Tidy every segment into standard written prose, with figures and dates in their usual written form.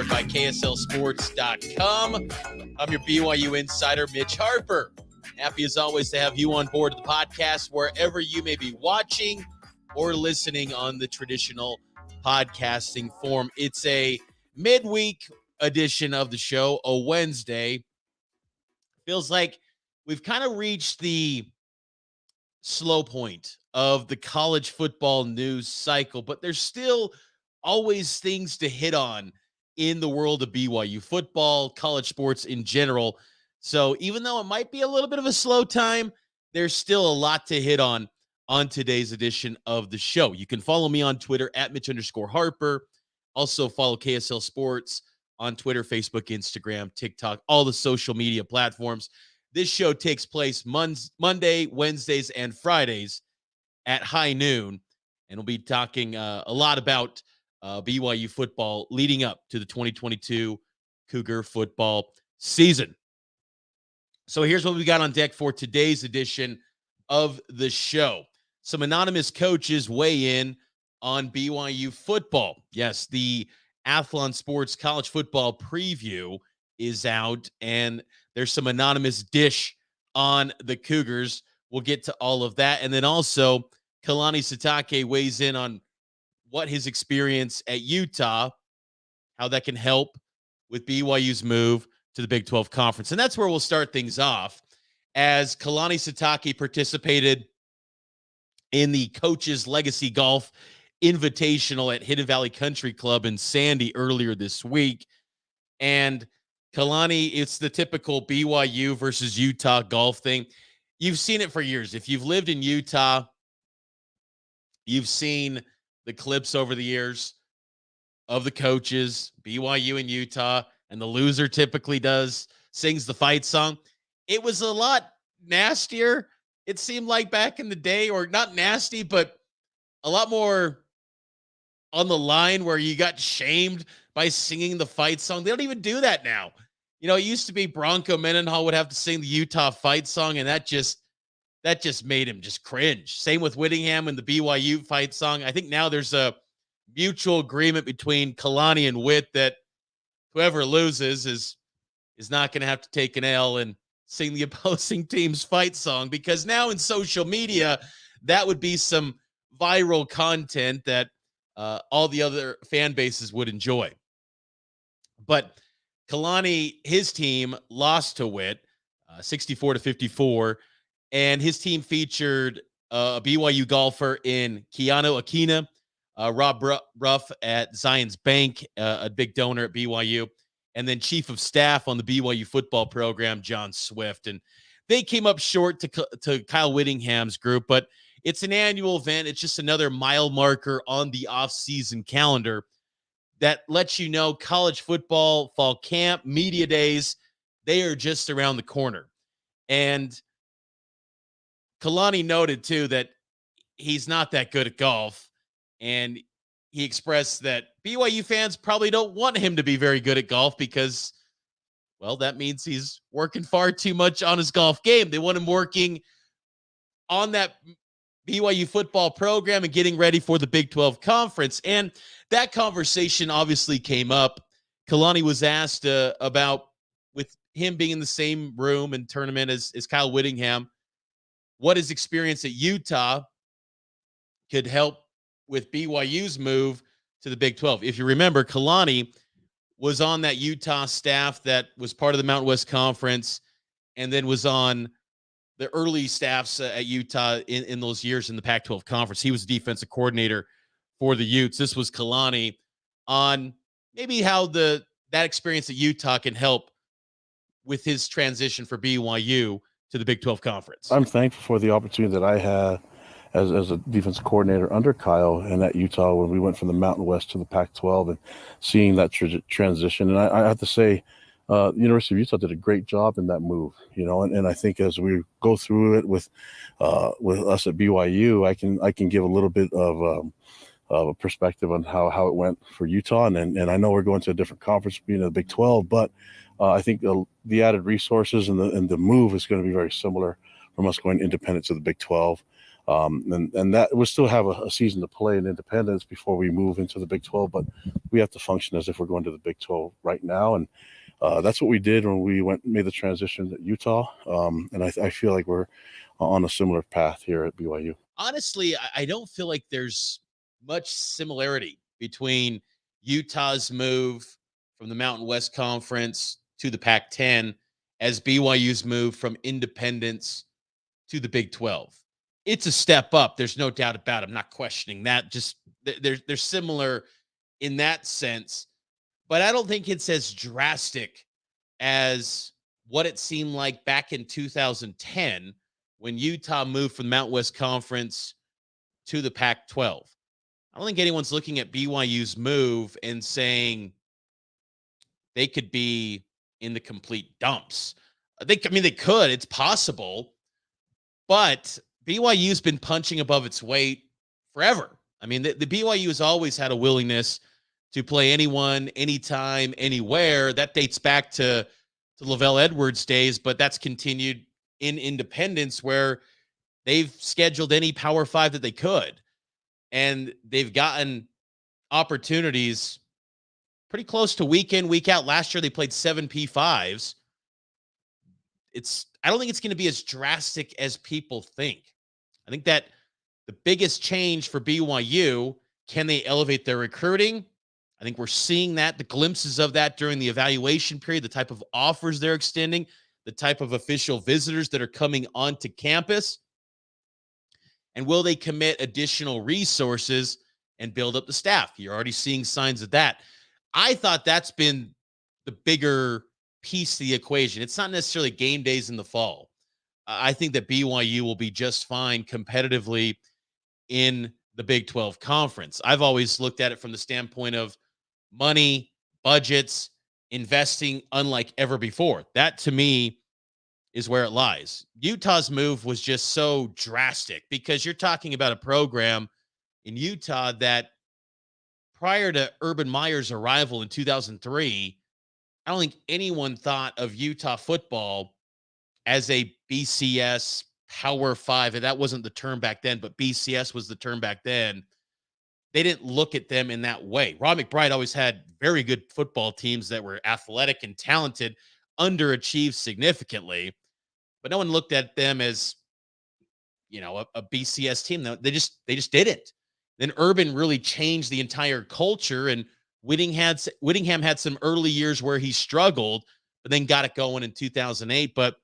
powered by KSLSports.com. I'm your BYU insider, Mitch Harper. Happy as always to have you on board the podcast wherever you may be watching or listening on the traditional podcasting form. It's a midweek edition of the show, a Wednesday. Feels like we've kind of reached the slow point of the college football news cycle, but there's still always things to hit on in the world of BYU football, college sports in general. So even though it might be a little bit of a slow time, there's still a lot to hit on today's edition of the show. You can follow me on Twitter at Mitch_Harper. Also follow KSL Sports on Twitter, Facebook, Instagram, TikTok, all the social media platforms. This show takes place Monday, Wednesdays, and Fridays at high noon. And we'll be talking a lot about BYU football leading up to the 2022 Cougar football season. So here's what we got on deck for today's edition of the show. Some anonymous coaches weigh in on BYU football. Yes, the Athlon Sports college football preview is out, and there's some anonymous dish on the Cougars. We'll get to all of that. And then also, Kalani Sitake weighs in on what his experience at Utah, how that can help with BYU's move to the Big 12 Conference. And that's where we'll start things off, as Kalani Sitake participated in the Coaches Legacy Golf Invitational at Hidden Valley Country Club in Sandy earlier this week. And Kalani, it's the typical BYU versus Utah golf thing. You've seen it for years. If you've lived in Utah, you've seen the clips over the years of the coaches, BYU and Utah, and the loser typically sings the fight song. It was a lot nastier, it seemed like, back in the day, or not nasty, but a lot more on the line where you got shamed by singing the fight song. They don't even do that now. You know, it used to be Bronco Mendenhall would have to sing the Utah fight song, and that just made him just cringe. Same with Whittingham and the BYU fight song. I think now there's a mutual agreement between Kalani and Witt that whoever loses is not going to have to take an L and sing the opposing team's fight song, because now in social media, that would be some viral content that all the other fan bases would enjoy. But Kalani, his team lost to Witt 64-54. And his team featured a BYU golfer in Keanu Akina, Rob Ruff at Zions Bank, a big donor at BYU, and then chief of staff on the BYU football program, John Swift. And they came up short to Kyle Whittingham's group, but it's an annual event. It's just another mile marker on the off-season calendar that lets you know college football, fall camp, media days, they are just around the corner. And Kalani noted, too, that he's not that good at golf, and he expressed that BYU fans probably don't want him to be very good at golf because, well, that means he's working far too much on his golf game. They want him working on that BYU football program and getting ready for the Big 12 Conference. And that conversation obviously came up. Kalani was asked about, with him being in the same room and tournament as Kyle Whittingham, what his experience at Utah could help with BYU's move to the Big 12. If you remember, Kalani was on that Utah staff that was part of the Mountain West Conference and then was on the early staffs at Utah in those years in the Pac-12 Conference. He was defensive coordinator for the Utes. This was Kalani on maybe how that experience at Utah can help with his transition for BYU to the Big 12 Conference. I'm thankful for the opportunity that I had as a defensive coordinator under Kyle and at Utah when we went from the Mountain West to the Pac-12 and seeing that transition. And I have to say, University of Utah did a great job in that move, and I think as we go through it with us at BYU, I can give a little bit of a perspective on how it went for Utah. And I know we're going to a different conference being in the Big 12, but I think the added resources and the move is going to be very similar from us going independent to the Big 12. And that we'll still have a season to play in independence before we move into the Big 12, but we have to function as if we're going to the Big 12 right now. And that's what we did when we made the transition to Utah. And I feel like we're on a similar path here at BYU. Honestly, I don't feel like there's much similarity between Utah's move from the Mountain West Conference to the Pac-10 as BYU's move from independence to the Big 12. It's a step up. There's no doubt about it. I'm not questioning that. Just they're similar in that sense, but I don't think it's as drastic as what it seemed like back in 2010 when Utah moved from the Mountain West Conference to the Pac-12. I don't think anyone's looking at BYU's move and saying they could be in the complete dumps. They could. It's possible. But BYU's been punching above its weight forever. I mean, the BYU has always had a willingness to play anyone, anytime, anywhere. That dates back to Lavelle Edwards' days, but that's continued in independence where they've scheduled any Power 5 that they could. And they've gotten opportunities pretty close to week in, week out. Last year, they played 7 P5s. I don't think it's going to be as drastic as people think. I think that the biggest change for BYU, can they elevate their recruiting? I think we're seeing that, the glimpses of that during the evaluation period, the type of offers they're extending, the type of official visitors that are coming onto campus. And will they commit additional resources and build up the staff? You're already seeing signs of that. I thought that's been the bigger piece of the equation. It's not necessarily game days in the fall. I think that BYU will be just fine competitively in the Big 12 conference. I've always looked at it from the standpoint of money, budgets, investing unlike ever before. That to me is where it lies. Utah's move was just so drastic because you're talking about a program in Utah that prior to Urban Meyer's arrival in 2003, I don't think anyone thought of Utah football as a BCS Power 5. And that wasn't the term back then, but BCS was the term back then. They didn't look at them in that way. Rob McBride always had very good football teams that were athletic and talented, underachieved significantly, but no one looked at them as, a BCS team. They just didn't. Then Urban really changed the entire culture, and Whittingham had some early years where he struggled, but then got it going in 2008. But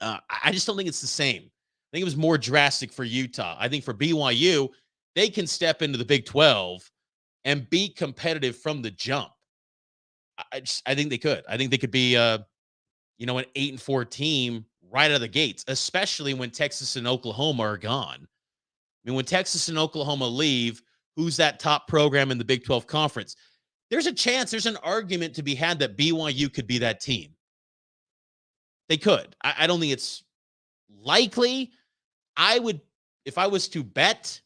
I just don't think it's the same. I think it was more drastic for Utah. I think for BYU, they can step into the Big 12 and be competitive from the jump. I think they could. I think they could be, an 8-4 team right out of the gates, especially when Texas and Oklahoma are gone. I mean, when Texas and Oklahoma leave, who's that top program in the Big 12 conference? There's an argument to be had that BYU could be that team. They could. I don't think it's likely. If I was to bet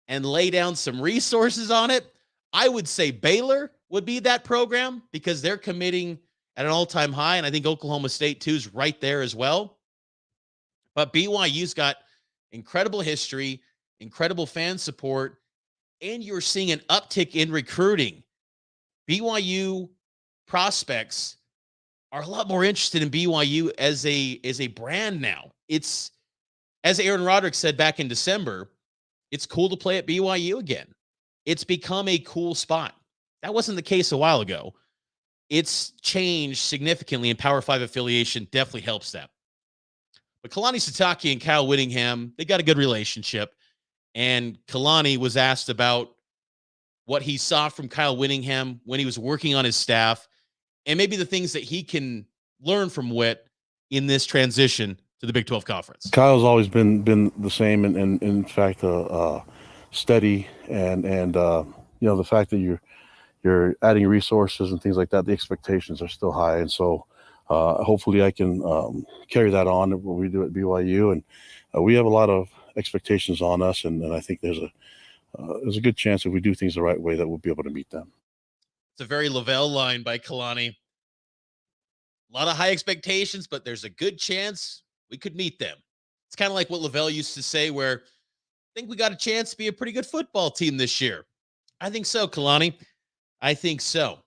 and lay down some resources on it, I would say Baylor would be that program because they're committing at an all-time high, and I think Oklahoma State too is right there as well. But BYU's got incredible history, incredible fan support, and you're seeing an uptick in recruiting. BYU prospects are a lot more interested in BYU as a brand now. It's, as Aaron Roderick said back in December, it's cool to play at BYU again. It's become a cool spot. That wasn't the case a while ago. It's changed significantly, and Power 5 affiliation definitely helps that. But Kalani Sitake and Kyle Whittingham, they got a good relationship. And Kalani was asked about what he saw from Kyle Whittingham when he was working on his staff, and maybe the things that he can learn from Whit in this transition to the Big 12 Conference. Kyle's always been the same, and in fact, steady, and the fact that you're adding resources and things like that, the expectations are still high, and so hopefully I can carry that on when we do at BYU, and we have a lot of expectations on us, and I think there's a good chance if we do things the right way that we'll be able to meet them. It's a very Lavelle line by Kalani. A lot of high expectations, but there's a good chance we could meet them. It's kind of like what Lavelle used to say, where I think we got a chance to be a pretty good football team this year. I think so, Kalani. I think so.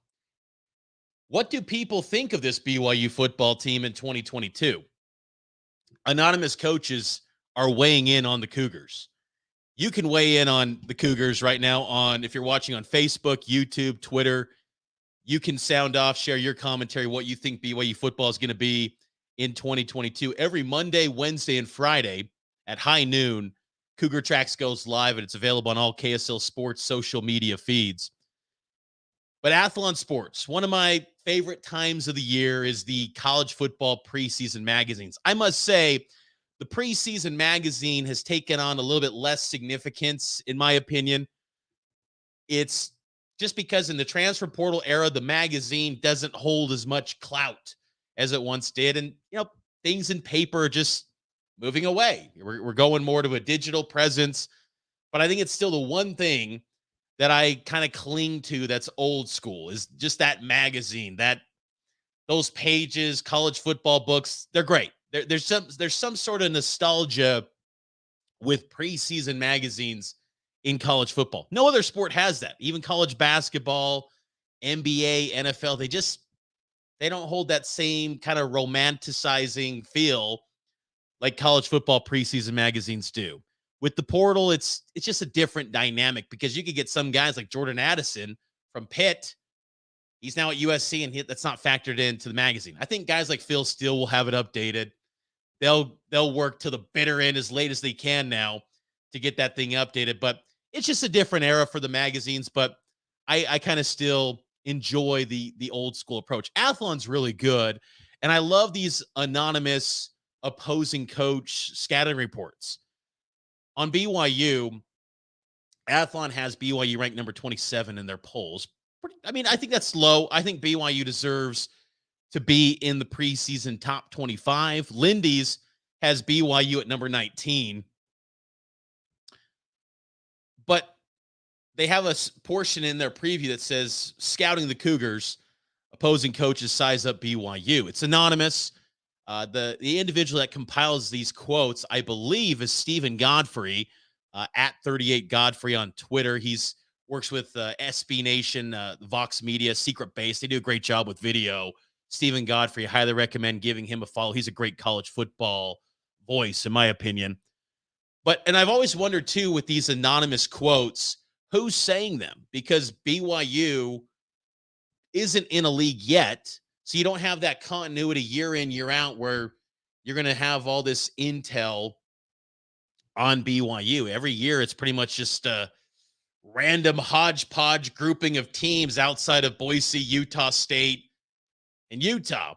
What do people think of this BYU football team in 2022? Anonymous coaches are weighing in on the Cougars. You can weigh in on the Cougars right now if you're watching on Facebook, YouTube, Twitter. You can sound off, share your commentary, what you think BYU football is going to be in 2022. Every Monday, Wednesday, and Friday at high noon, Cougar Tracks goes live, and it's available on all KSL Sports social media feeds. But Athlon Sports, one of my favorite times of the year is the college football preseason magazines. I must say, the preseason magazine has taken on a little bit less significance, in my opinion. It's just because in the transfer portal era, the magazine doesn't hold as much clout as it once did. And, things in paper are just moving away. We're going more to a digital presence. But I think it's still the one thing that I kind of cling to that's old school is just that magazine, those pages, college football books. They're great. There's some sort of nostalgia with preseason magazines in college football. No other sport has that. Even college basketball, NBA, NFL, they don't hold that same kind of romanticizing feel like college football preseason magazines do. With the portal, it's just a different dynamic because you could get some guys like Jordan Addison from Pitt. He's now at USC, and that's not factored into the magazine. I think guys like Phil Steele will have it updated. They'll work to the bitter end as late as they can now to get that thing updated. But it's just a different era for the magazines. But I kind of still enjoy the old school approach. Athlon's really good, and I love these anonymous opposing coach scouting reports. On BYU, Athlon has BYU ranked number 27 in their polls. I think that's low. I think BYU deserves to be in the preseason top 25. Lindy's has BYU at number 19. But they have a portion in their preview that says scouting the Cougars, opposing coaches size up BYU. It's anonymous. The individual that compiles these quotes, I believe, is Stephen Godfrey, at 38 Godfrey on Twitter. He's works with SB Nation, Vox Media, Secret Base. They do a great job with video. Stephen Godfrey, I highly recommend giving him a follow. He's a great college football voice, in my opinion. And I've always wondered, too, with these anonymous quotes, who's saying them? Because BYU isn't in a league yet. So you don't have that continuity year in, year out where you're going to have all this intel on BYU. Every year, it's pretty much just a random hodgepodge grouping of teams outside of Boise, Utah State, and Utah.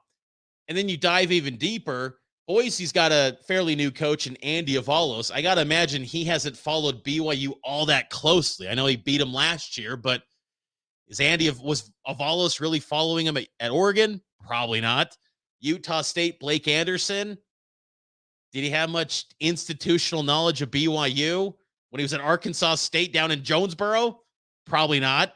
And then you dive even deeper. Boise's got a fairly new coach in Andy Avalos. I got to imagine he hasn't followed BYU all that closely. I know he beat him last year, but was Avalos really following him at Oregon? Probably not. Utah State, Blake Anderson. Did he have much institutional knowledge of BYU when he was at Arkansas State down in Jonesboro? Probably not.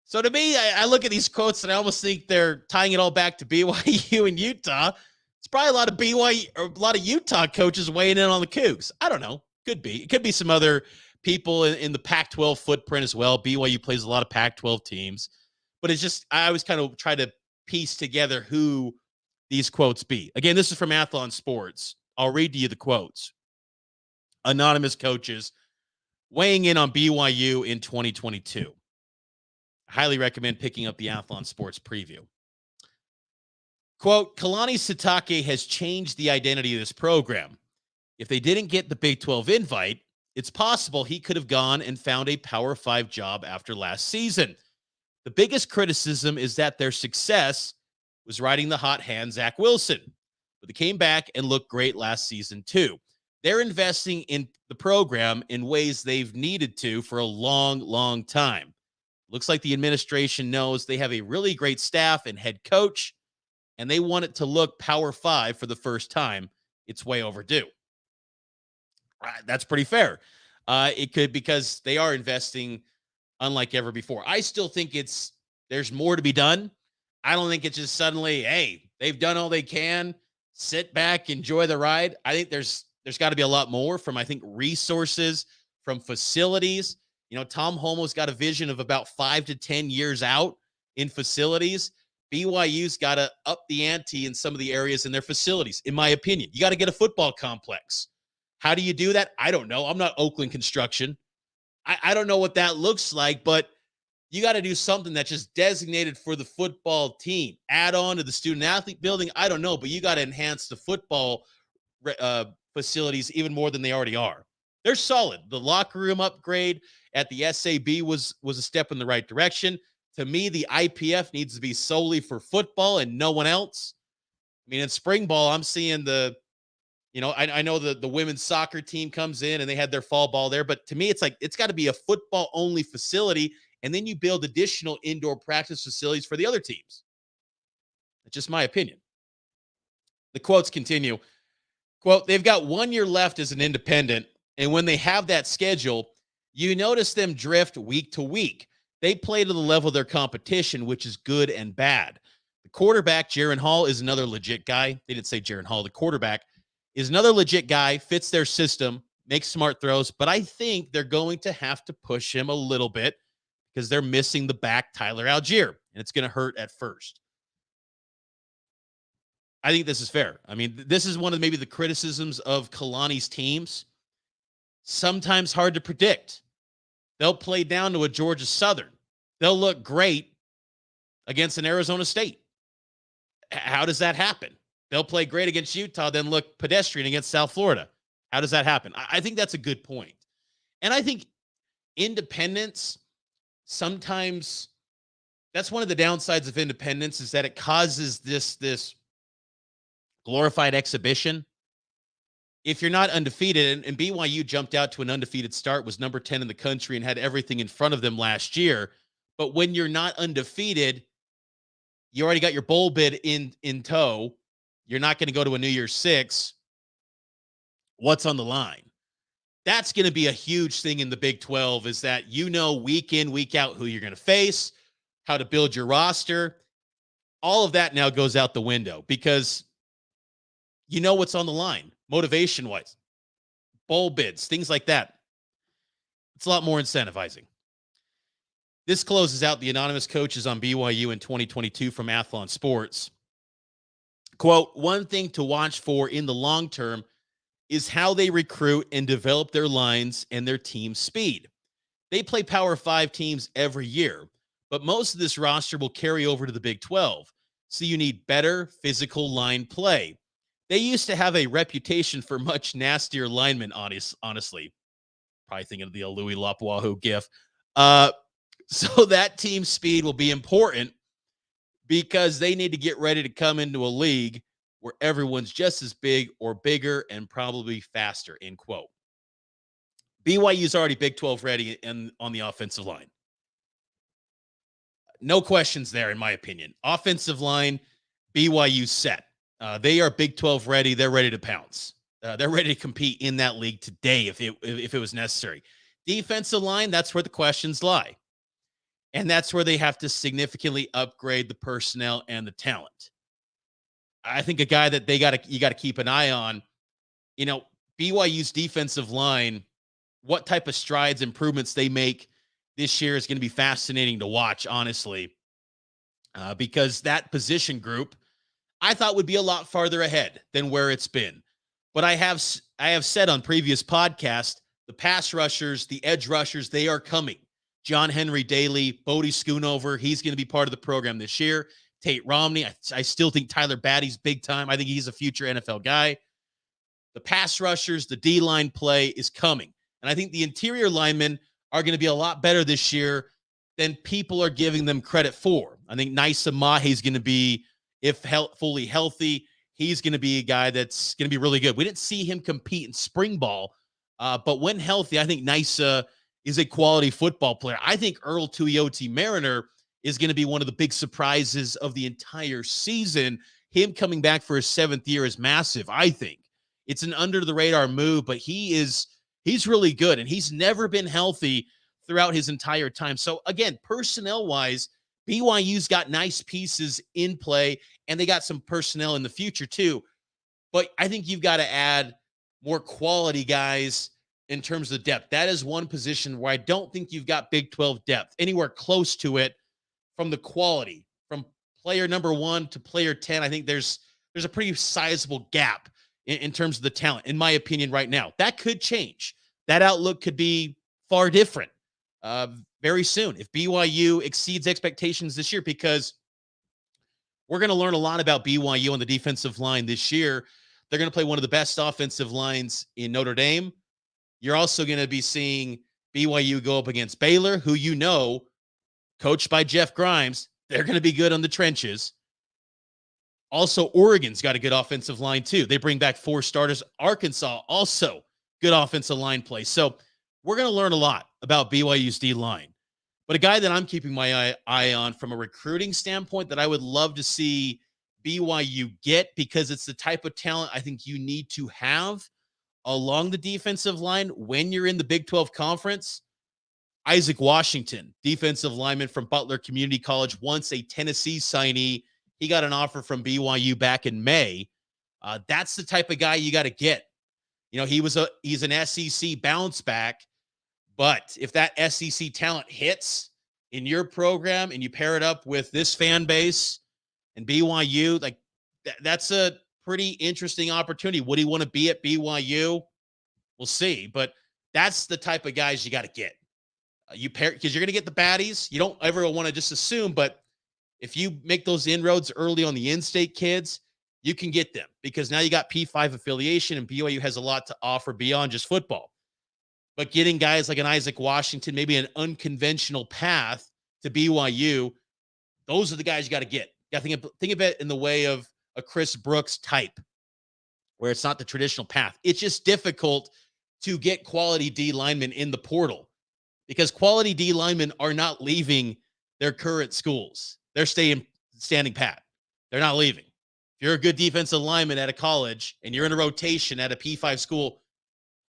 So to me, I look at these quotes and I almost think they're tying it all back to BYU and Utah. It's probably a lot of BYU or a lot of Utah coaches weighing in on the Cougs. I don't know. Could be. It could be some other people in the Pac-12 footprint as well. BYU plays a lot of Pac-12 teams. But it's just, I always kind of try to piece together who these quotes be. Again, this is from Athlon Sports. I'll read to you the quotes. Anonymous coaches weighing in on BYU in 2022. I highly recommend picking up the Athlon Sports preview. Quote, Kalani Sitake has changed the identity of this program. If they didn't get the Big 12 invite, it's possible he could have gone and found a Power 5 job after last season. The biggest criticism is that their success was riding the hot hand Zach Wilson, but they came back and looked great last season too. They're investing in the program in ways they've needed to for a long, long time. Looks like the administration knows they have a really great staff and head coach, and they want it to look Power 5 for the first time. It's way overdue. That's pretty fair. It could, because they are investing unlike ever before. I still think there's more to be done. I don't think it's just suddenly, hey, they've done all they can. Sit back, enjoy the ride. I think there's there's got to be a lot more from, I think, resources, from facilities. Tom Holmoe's got a vision of about 5 to 10 years out in facilities. BYU's got to up the ante in some of the areas in their facilities, in my opinion. You got to get a football complex. How do you do that? I don't know. I'm not Oakland Construction. I don't know what that looks like, but you got to do something that's just designated for the football team. Add on to the student-athlete building. I don't know, but you got to enhance the football facilities even more than they already are. They're solid. The locker room upgrade at the SAB was a step in the right direction. To me, the IPF needs to be solely for football and no one else. I mean, in spring ball, I'm seeing I know the women's soccer team comes in and they had their fall ball there, but to me, it's like it's got to be a football-only facility, and then you build additional indoor practice facilities for the other teams. That's just my opinion. The quotes continue. Quote, they've got 1 year left as an independent, and when they have that schedule, you notice them drift week to week. They play to the level of their competition, which is good and bad. The quarterback, Jaron Hall, is another legit guy. They didn't say Jaron Hall. The quarterback is another legit guy, fits their system, makes smart throws, but I think they're going to have to push him a little bit because they're missing the back, Tyler Algier, and it's going to hurt at first. I think this is fair. I mean, this is one of maybe the criticisms of Kalani's teams. Sometimes hard to predict. They'll play down to a Georgia Southern. They'll look great against an Arizona State. How does that happen? They'll play great against Utah, then look pedestrian against South Florida. How does that happen? I think that's a good point. And I think independence, sometimes that's one of the downsides of independence, is that it causes this glorified exhibition. If you're not undefeated, and BYU jumped out to an undefeated start, was number 10 in the country and had everything in front of them last year. But when you're not undefeated, you already got your bowl bid in tow. You're not going to go to a New Year's Six. What's on the line? That's going to be a huge thing in the Big 12, is that week in, week out who you're going to face, how to build your roster. All of that now goes out the window because you know what's on the line, motivation-wise, bowl bids, things like that. It's a lot more incentivizing. This closes out the anonymous coaches on BYU in 2022 from Athlon Sports. Quote, one thing to watch for in the long term is how they recruit and develop their lines and their team speed. They play Power 5 teams every year, but most of this roster will carry over to the Big 12. So you need better physical line play. They used to have a reputation for much nastier linemen, honestly. Probably thinking of the Louis Lapuahu gif. So that team speed will be important because they need to get ready to come into a league where everyone's just as big or bigger and probably faster, end quote. BYU's already Big 12 ready on the offensive line. No questions there, in my opinion. Offensive line, BYU set. They are Big 12 ready. They're ready to pounce. They're ready to compete in that league today if it was necessary. Defensive line, that's where the questions lie. And that's where they have to significantly upgrade the personnel and the talent. I think a guy that you got to keep an eye on, BYU's defensive line, what type of strides, improvements they make this year is going to be fascinating to watch, honestly, because that position group I thought would be a lot farther ahead than where it's been. But I have said on previous podcasts, the pass rushers, the edge rushers, they are coming. John Henry Daly, Bodie Schoonover, he's going to be part of the program this year. Tate Romney, I still think Tyler Batty's big time. I think he's a future NFL guy. The pass rushers, the D-line play is coming. And I think the interior linemen are going to be a lot better this year than people are giving them credit for. I think Nisa Mahe is going to be, if fully healthy, he's going to be a guy that's going to be really good. We didn't see him compete in spring ball, but when healthy, I think Nisa is a quality football player. I think Earl Tuioti Mariner is going to be one of the big surprises of the entire season. Him coming back for his 7th year is massive, I think. It's an under-the-radar move, but he's really good, and he's never been healthy throughout his entire time. So, again, personnel-wise, BYU's got nice pieces in play, and they got some personnel in the future, too. But I think you've got to add more quality guys in terms of depth. That is one position where I don't think you've got Big 12 depth anywhere close to it from the quality. From player number 1 to player 10, I think there's a pretty sizable gap in terms of the talent, in my opinion, right now. That could change. That outlook could be far different very soon if BYU exceeds expectations this year, because we're going to learn a lot about BYU on the defensive line this year. They're going to play one of the best offensive lines in Notre Dame. You're also going to be seeing BYU go up against Baylor, who coached by Jeff Grimes. They're going to be good on the trenches. Also, Oregon's got a good offensive line too. They bring back 4 starters. Arkansas, also good offensive line play. So we're going to learn a lot about BYU's D-line. But a guy that I'm keeping my eye on from a recruiting standpoint that I would love to see BYU get, because it's the type of talent I think you need to have along the defensive line when you're in the Big 12 Conference. Isaac Washington, defensive lineman from Butler Community College, once a Tennessee signee. He got an offer from BYU back in May. That's the type of guy you got to get. He's an SEC bounce back, but if that SEC talent hits in your program and you pair it up with this fan base and BYU, like that's a pretty interesting opportunity. Would he want to be at BYU? We'll see, but that's the type of guys you got to get. You pair, because you're going to get the baddies. You don't ever want to just assume, but if you make those inroads early on the in-state kids, you can get them, because now you got P5 affiliation and BYU has a lot to offer beyond just football. But getting guys like an Isaac Washington, maybe an unconventional path to BYU, those are the guys you got to get. You got to think of it in the way of a Chris Brooks type, where it's not the traditional path. It's just difficult to get quality D linemen in the portal, because quality D linemen are not leaving their current schools. They're standing pat. They're not leaving. If you're a good defensive lineman at a college and you're in a rotation at a P5 school,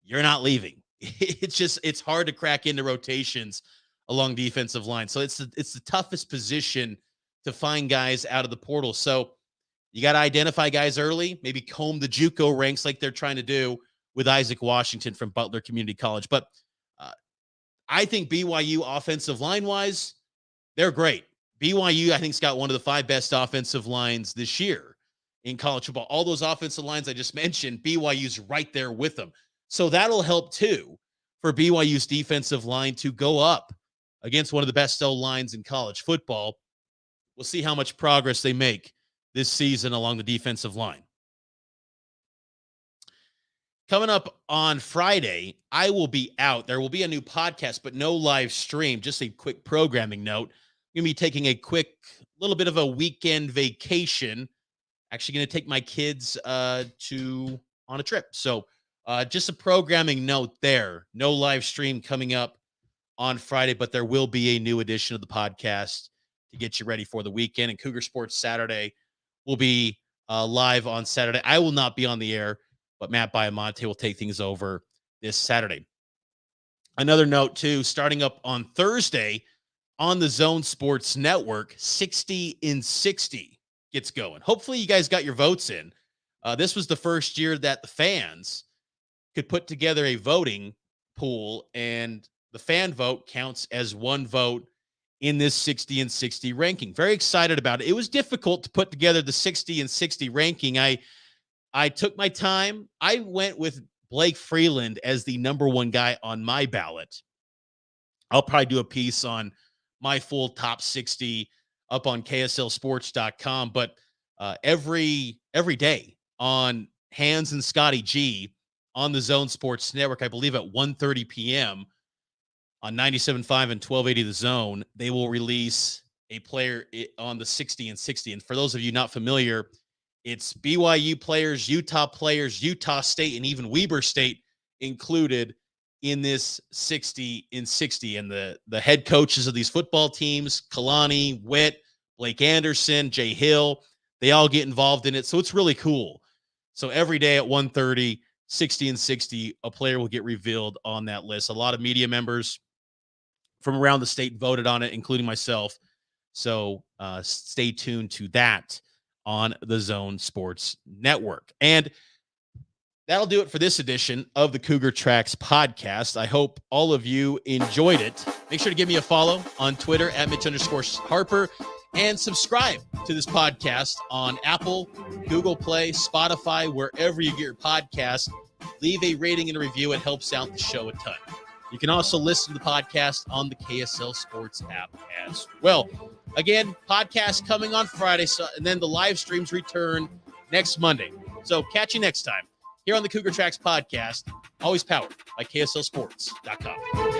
you're not leaving. It's hard to crack into rotations along defensive line. So it's the toughest position to find guys out of the portal. So you got to identify guys early, maybe comb the JUCO ranks like they're trying to do with Isaac Washington from Butler Community College. But I think BYU offensive line-wise, they're great. BYU, I think, has got one of the 5 best offensive lines this year in college football. All those offensive lines I just mentioned, BYU's right there with them. So that'll help, too, for BYU's defensive line to go up against one of the best O-lines in college football. We'll see how much progress they make this season along the defensive line. Coming up on Friday, I will be out. There will be a new podcast, but no live stream. Just a quick programming note. I'm going to be taking a quick little bit of a weekend vacation. Actually going to take my kids on a trip. So just a programming note there. No live stream coming up on Friday, but there will be a new edition of the podcast to get you ready for the weekend. And Cougar Sports Saturday will be live on Saturday. I will not be on the air, but Matt Baiamonte will take things over this Saturday. Another note, too, starting up on Thursday on the Zone Sports Network, 60 in 60 gets going. Hopefully you guys got your votes in. This was the first year that the fans could put together a voting pool, and the fan vote counts as one vote in this 60 and 60 ranking. Very excited about it. It was difficult to put together the 60 and 60 ranking. I took my time. I went with Blake Freeland as the number 1 guy on my ballot. I'll probably do a piece on my full top 60 up on KSLSports.com. But every day on Hans and Scotty G on the Zone Sports Network, I believe at 1:30 p.m. on 97.5 and 1280 The Zone, they will release a player on the 60 and 60. And for those of you not familiar, it's BYU players, Utah State, and even Weber State included in this 60 in 60. And the head coaches of these football teams, Kalani, Witt, Blake Anderson, Jay Hill, they all get involved in it. So it's really cool. So every day at 1:30, 60 and 60, a player will get revealed on that list. A lot of media members from around the state voted on it, including myself. So stay tuned to that on the Zone Sports Network. And that'll do it for this edition of the Cougar Tracks podcast. I hope all of you enjoyed it. Make sure to give me a follow on Twitter at Mitch_Harper and subscribe to this podcast on Apple, Google Play, Spotify, wherever you get your podcast. Leave a rating and a review. It helps out the show a ton. You can also listen to the podcast on the KSL Sports app as well. Again, podcast coming on Friday, and then the live streams return next Monday. So catch you next time here on the Cougar Tracks podcast, always powered by KSLSports.com.